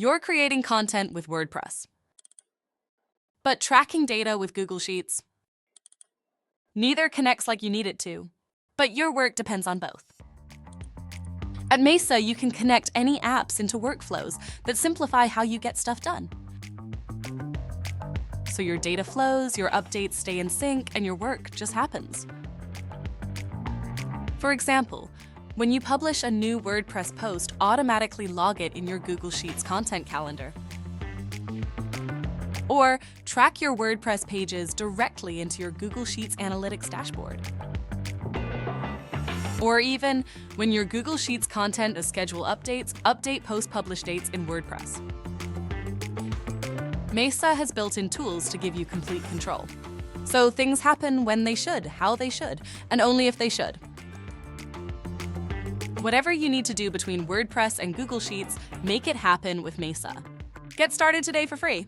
You're creating content with WordPress, but tracking data with Google Sheets. Neither connects like you need it to, but your work depends on both. At Mesa, you can connect any apps into workflows that simplify how you get stuff done. So your data flows, your updates stay in sync, and your work just happens. For example, when you publish a new WordPress post, automatically log it in your Google Sheets content calendar. Or track your WordPress pages directly into your Google Sheets Analytics dashboard. Or even, when your Google Sheets content is schedule updates, update post-publish dates in WordPress. Mesa has built-in tools to give you complete control. So things happen when they should, how they should, and only if they should. Whatever you need to do between WordPress and Google Sheets, make it happen with Mesa. Get started today for free.